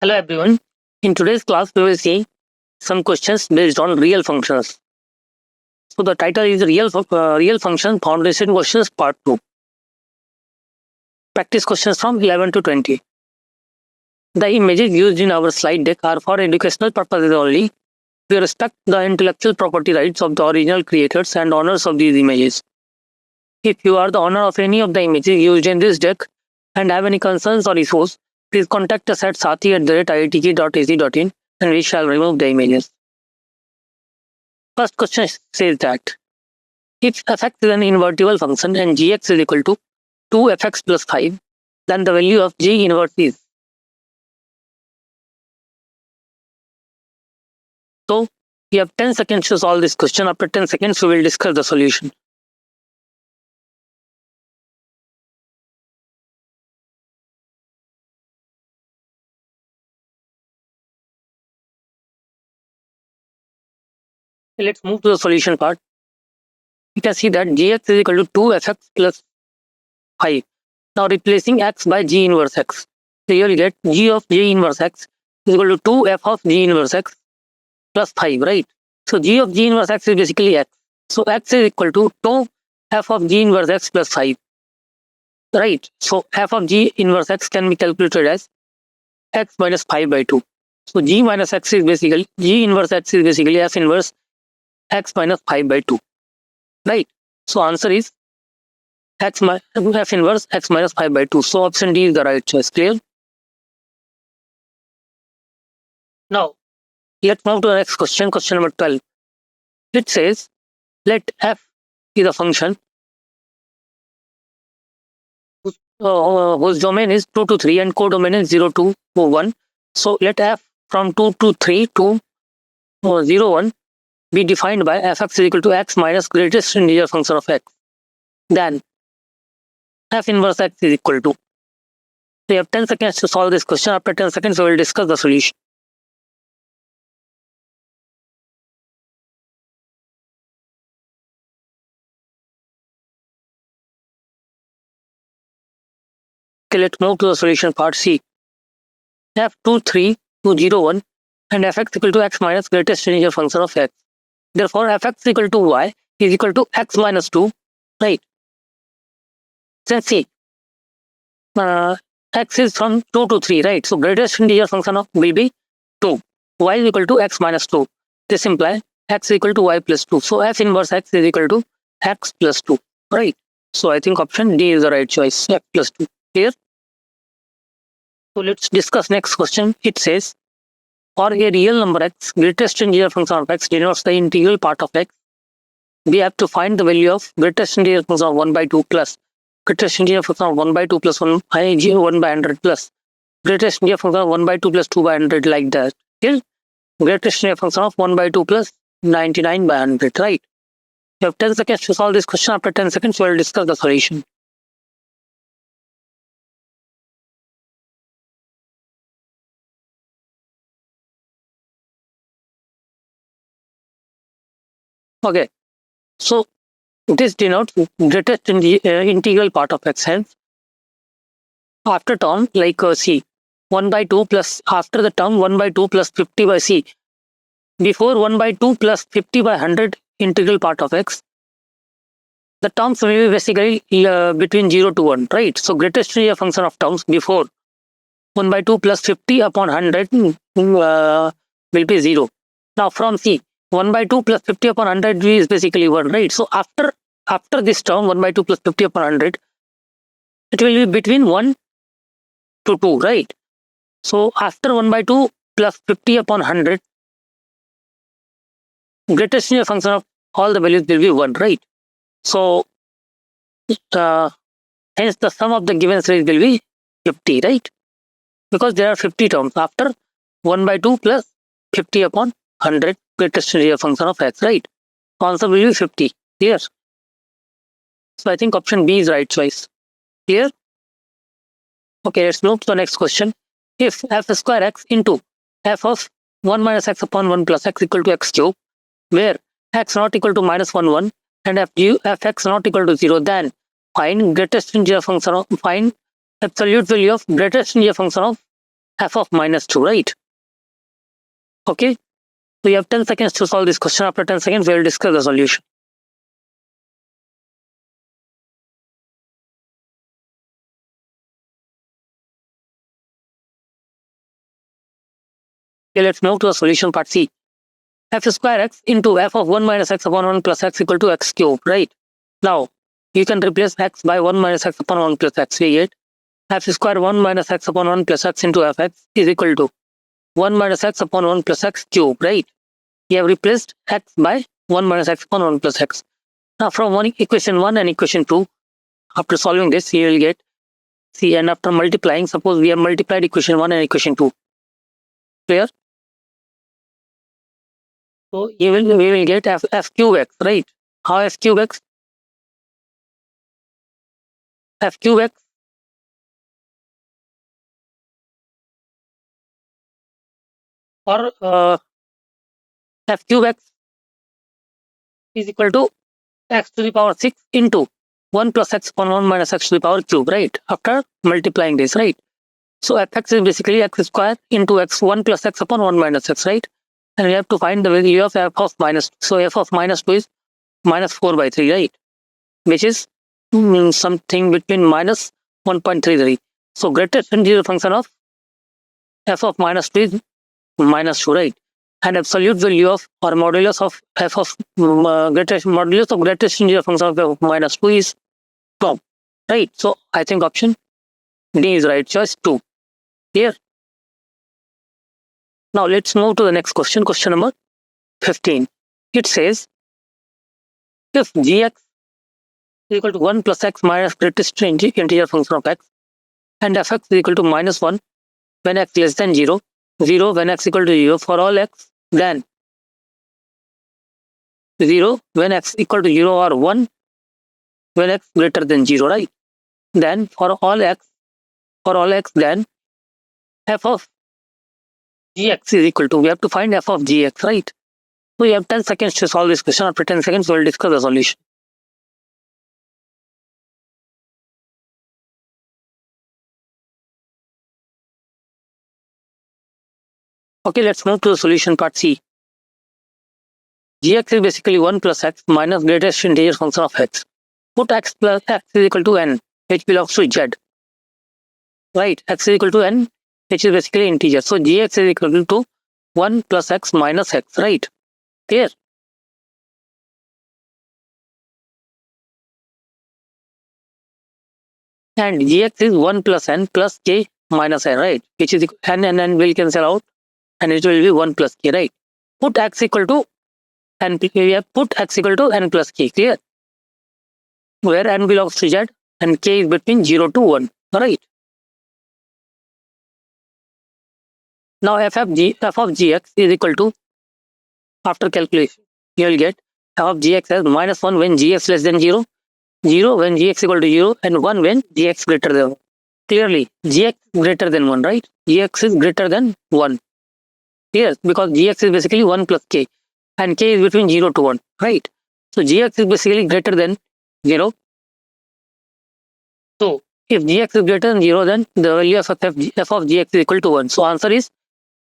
Hello everyone. In today's class, we will see some questions based on real functions. So the title is Real Function Foundation Questions Part 2. Practice questions from 11 to 20. The images used in our slide deck are for educational purposes only. We respect the intellectual property rights of the original creators and owners of these images. If you are the owner of any of the images used in this deck and have any concerns or issues, please contact us at sathi@iitk.ac.in and we shall remove the images. First question says that if fx is an invertible function and gx is equal to 2fx plus 5, then the value of g inverse is. So we have 10 seconds to solve this question. After 10 seconds, we will discuss the solution. Let's move to the solution part. You can see that gx is equal to 2fx plus 5. Now replacing x by g inverse x. So you will get g of g inverse x is equal to 2f of g inverse x plus 5, right? So g of g inverse x is basically x. So x is equal to 2f of g inverse x plus 5. Right. So f of g inverse x can be calculated as x minus 5 by 2. So g minus x is basically g inverse x is basically f inverse x minus 5 by 2. Right. So answer is f inverse x minus 5 by 2. So option D is the right choice. Clear? Now let's move to the next question. Question number 12. It says let f is a function whose domain is 2 to 3 and codomain is 0 to 1. So let f from 2 to 3 to 0 1 be defined by fx is equal to x minus greatest integer function of x. Then f inverse x is equal to. We have 10 seconds to solve this question. After 10 seconds, we will discuss the solution. Okay, let's move to the solution part C. f2 3 to 0 1 and fx equal to x minus greatest integer function of x. Therefore, fx equal to y is equal to x minus 2, right? Then see, x is from 2 to 3, right? So greatest integer function of will be 2. Y is equal to x minus 2. This implies x equal to y plus 2. So f inverse x is equal to x plus 2, right? So I think option D is the right choice, x plus 2. Clear? So let's discuss next question. It says, for a real number x, greatest integer function of x denotes the integral part of x. We have to find the value of greatest integer function of 1 by 2 plus greatest integer function of 1 by 2 plus 1 by 100 plus greatest integer function of 1 by 2 plus 2 by 100, like that, till greatest integer function of 1 by 2 plus 99 by 100, right? You have 10 seconds to solve this question. After 10 seconds, we will discuss the solution. Okay, so this denotes greatest integral part of x. Hence, after term like c, 1 by 2 plus, after the term 1 by 2 plus 50 by c, before 1 by 2 plus 50 by 100 integral part of x, the terms will be basically between 0 to 1, right? So greatest integer function of terms before 1 by 2 plus 50 upon 100 will be 0. Now from c, 1 by 2 plus 50 upon 100 is basically 1, right? So after this term 1 by 2 plus 50 upon 100, it will be between 1 to 2, right? So after 1 by 2 plus 50 upon 100, greatest integer function of all the values will be 1, right? So hence the sum of the given series will be 50, right? Because there are 50 terms after 1 by 2 plus 50 upon 100 greatest integer function of x, right? Answer will be 50. Clear? So I think option B is right choice. Clear? Okay, let's move to the next question. If f square x into f of 1 minus x upon 1 plus x equal to x cube, where x not equal to minus 1 1 and fx not equal to 0, then find greatest integer function of, find absolute value of greatest integer function of f of minus 2, right? Okay, so you have 10 seconds to solve this question. After 10 seconds, we will discuss the solution. Okay, let's move to the solution part C. F square x into f of 1 minus x upon 1 plus x equal to x cube, right? Now, you can replace x by 1 minus x upon 1 plus x. We get f square 1 minus x upon 1 plus x into fx is equal to 1 minus x upon 1 plus x cube, right? We have replaced x by 1 minus x upon 1 plus x. Now, from equation 1 and equation 2, after solving this, you will get C, and after multiplying, suppose we have multiplied equation 1 and equation 2. Clear? So we will get f cube x, right? How f cube x? F cube x or f cube x is equal to x to the power 6 into 1 plus x upon 1 minus x to the power cube, right? After multiplying this, right? So fx is basically x square into x 1 plus x upon 1 minus x, right? And we have to find the value of f of minus. So f of minus 2 is minus 4 by 3, right? Which is something between minus 1.33. So greatest integer function of f of minus 2 is minus 2, right? And absolute value of or modulus of f of greatest integer function of f of minus 2 is 12, right? So I think option D is right choice 2. Here. Now let's move to the next question, question number 15. It says, if gx is equal to 1 plus x minus greatest integer function of x, and fx is equal to minus 1 when x less than 0, 0 when x equal to 0 for all x, then 0 when x equal to 0 or 1 when x greater than 0, right? Then for all x, then f of gx is equal to, we have to find f of gx, right? So you have 10 seconds to solve this question. After 10 seconds, we will discuss the solution. Okay, let's move to the solution part C. Gx is basically 1 plus x minus greatest integer function of x. Put x plus x is equal to n, which belongs to z. Right, x is equal to n, which is basically integer. So gx is equal to 1 plus x minus x, right? Clear? And gx is 1 plus n plus k minus n, right? Which is n and n will cancel out, and it will be 1 plus k, right? Put x equal to n, we have put x equal to n plus k, clear? Where n belongs to z and k is between 0 to 1, right? Now f of gx is equal to, after calculation, you will get f of gx as minus 1 when gx less than 0, 0 when gx equal to 0, and 1 when gx greater than 1. Clearly, gx greater than 1, right? Gx is greater than 1. Yes, because gx is basically 1 plus k, and k is between 0 to 1, right? So gx is basically greater than 0. So if gx is greater than 0, then the value of f of gx is equal to 1. So answer is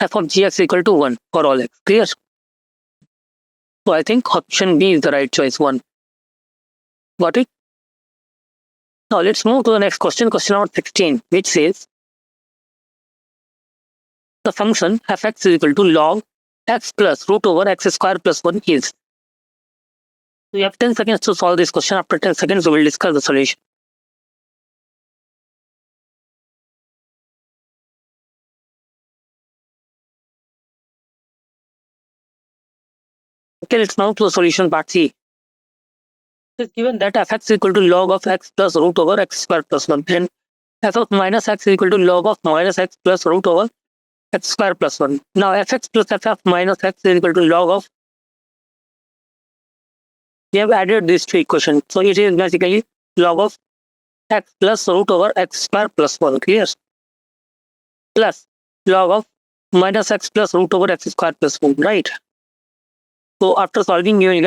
f of gx is equal to 1 for all x. Clear? So I think option B is the right choice, 1. Got it? Now let's move to the next question, question number 16, which says the function fx is equal to log x plus root over x square plus 1 is. We have 10 seconds to solve this question. After 10 seconds, we will discuss the solution. Okay, let's now to the solution part C. It is given that fx is equal to log of x plus root over x square plus 1, and f of minus x is equal to log of minus x plus root over x square plus 1. Now fx plus f of minus x is equal to log of, we have added these two equations. So it is basically log of x plus root over x square plus 1, clear? Plus log of minus x plus root over x square plus 1, right? So after solving, you will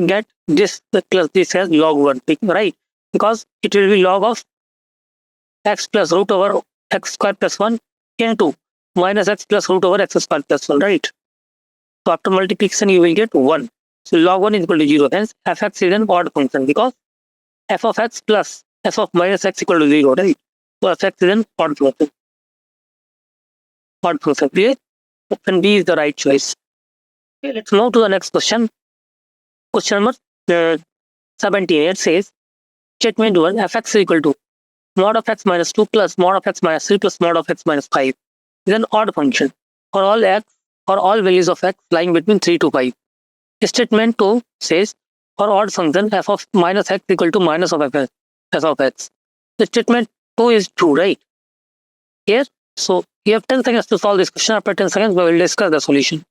get this plus this as log 1, right? Because it will be log of x plus root over x square plus 1 into minus x plus root over x squared plus 1, right? So after multiplication, you will get 1. So log 1 is equal to 0. Hence, fx is an odd function because f of x plus f of minus x equal to 0, right? So fx is an odd function. Odd function. Clear? Option B is the right choice. Okay, let's move to the next question. Question number 17. It says, statement 1, fx is equal to mod of x minus 2 plus mod of x minus 3 plus mod of x minus 5 is an odd function for all x or all values of x lying between 3 to 5. Statement 2 says, for odd function f of minus x equal to minus of f of x. The statement 2 is true, right? Here, so you have 10 seconds to solve this question. After 10 seconds, we will discuss the solution.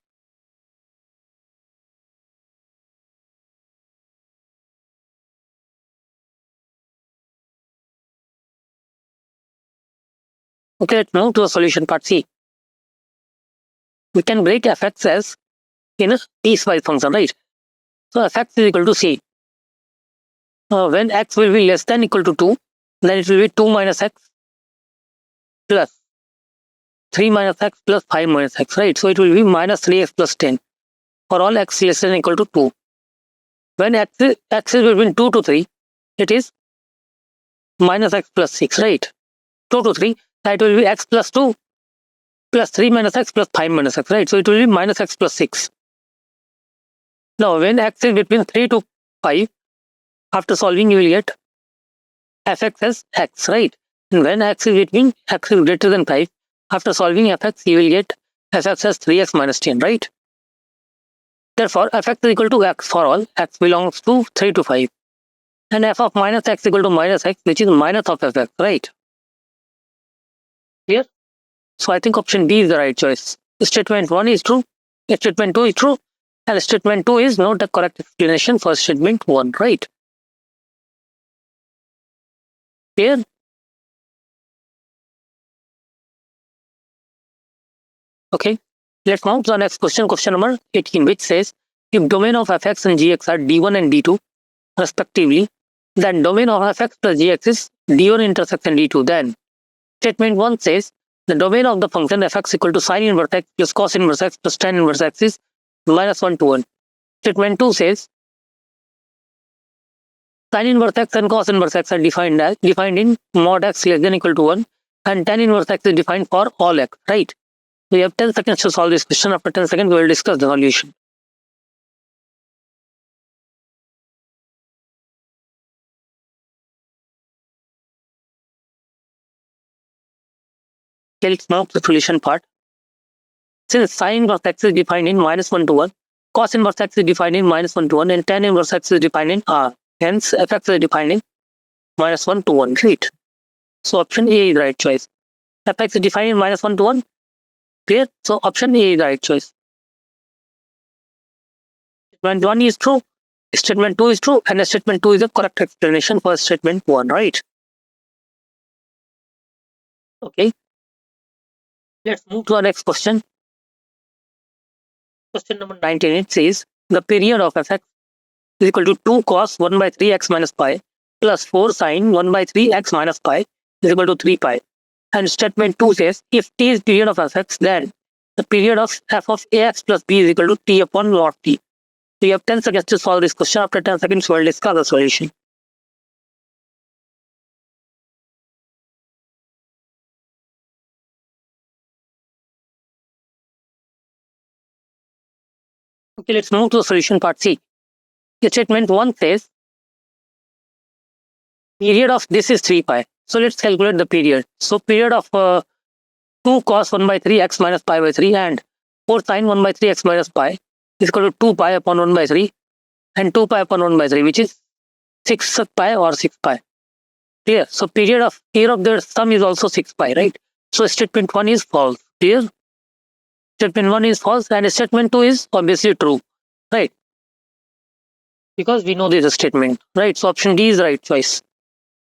Okay, let's move to the solution part C. We can break fx as in a piecewise function, right? So fx is equal to c. When x will be less than equal to 2, then it will be 2 minus x plus 3 minus x plus 5 minus x, right? So it will be minus 3x plus 10 for all x less than equal to 2. When x is between 2 to 3, it is minus x plus 6, right? 2 to 3, that will be x plus 2 plus 3 minus x plus 5 minus x, right? So it will be minus x plus 6. Now, when x is between 3 to 5, after solving, you will get fx as x, right? And when x is greater than 5, after solving fx, you will get fx as 3x minus 10, right? Therefore, fx is equal to x for all x belongs to 3 to 5. And f of minus x equal to minus x, which is minus of fx, right? Clear? So I think option B is the right choice. Statement 1 is true, statement 2 is true, and statement 2 is not the correct explanation for statement 1, right? Clear? Okay, let's move to the next question, question number 18, which says, if domain of fx and gx are d1 and d2, respectively, then domain of fx plus gx is d1 intersection d2, then statement 1 says, the domain of the function fx equal to sine inverse x plus cos inverse x plus tan inverse x is minus 1 to 1. Statement 2 says, sine inverse x and cos inverse x are defined in mod x less than equal to 1, and tan inverse x is defined for all x, right? We have 10 seconds to solve this question. After 10 seconds, we will discuss the solution. Okay, let's move to the solution part. Since sine inverse x is defined in minus 1 to 1, cos inverse x is defined in minus 1 to 1, and tan inverse x is defined in r. Hence, fx is defined in minus 1 to 1, right? So option A is the right choice. Fx is defined in minus 1 to 1. Clear? So option A is the right choice. Statement 1 is true, statement 2 is true, and statement 2 is the correct explanation for statement 1, right? Okay. Let's move to our next question. Question number 19, it says, the period of fx is equal to 2 cos 1 by 3 x minus pi plus 4 sine 1 by 3 x minus pi is equal to 3 pi. And statement 2 says, if t is period of fx, then the period of f of ax plus b is equal to t upon log t. So you have 10 seconds to solve this question. After 10 seconds, we will discuss the solution. Okay, let's move to the solution part C. Statement 1 says, period of this is 3 pi. So let's calculate the period. So period of 2 cos 1 by 3 x minus pi by 3 and 4 sine 1 by 3 x minus pi is equal to 2 pi upon 1 by 3 and 2 pi upon 1 by 3, which is 6 pi or 6 pi. Clear? So period of here of their sum is also 6 pi, right? So statement 1 is false. Clear? Statement 1 is false and statement 2 is obviously true, right? Because we know this is a statement, right? So option D is the right choice.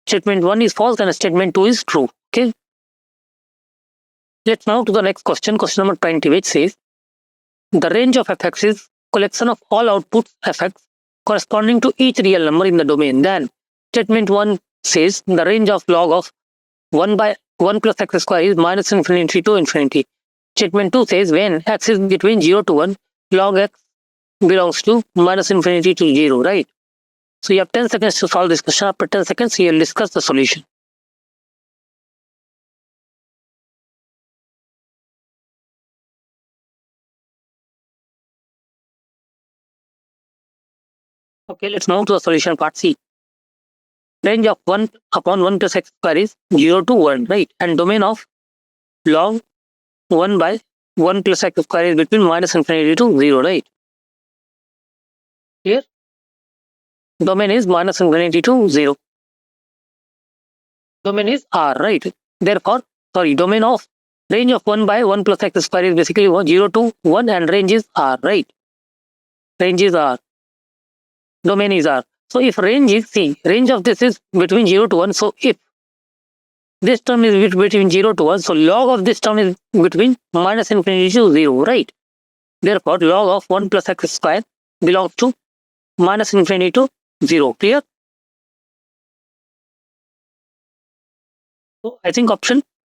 Statement 1 is false and statement 2 is true. Okay. Let's now to the next question, question number 20, which says, the range of fx is collection of all outputs fx corresponding to each real number in the domain. Then statement 1 says the range of log of 1 by 1 plus x square is minus infinity to infinity. Statement 2 says when x is between 0 to 1, log x belongs to minus infinity to 0, right? So you have 10 seconds to solve this question. After 10 seconds, you will discuss the solution. Okay, let's move to the solution part C. Range of 1 upon 1 plus x square is 0 to 1, right? And domain of log 1 by 1 plus x square is between minus infinity to 0, right? Here, domain is minus infinity to 0. Domain is R, right? Therefore, domain of range of 1 by 1 plus x square is basically 0 to 1 and range is R, right? Range is R. Domain is R. So if range is C, range of this is between 0 to 1. So if this term is between 0 to 1, so log of this term is between minus infinity to 0, right? Therefore, log of 1 plus x square belongs to minus infinity to 0. Clear? So I think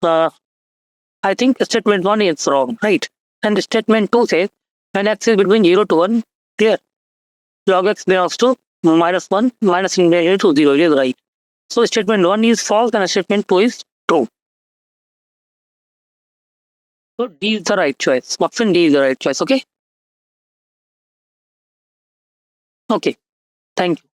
I think statement 1 is wrong, right? And statement 2 says when x is between 0 to 1, clear? Log x belongs to minus 1 minus infinity to 0 is right. So statement 1 is false and statement 2 is true. So D is the right choice. Option D is the right choice, okay? Okay, thank you.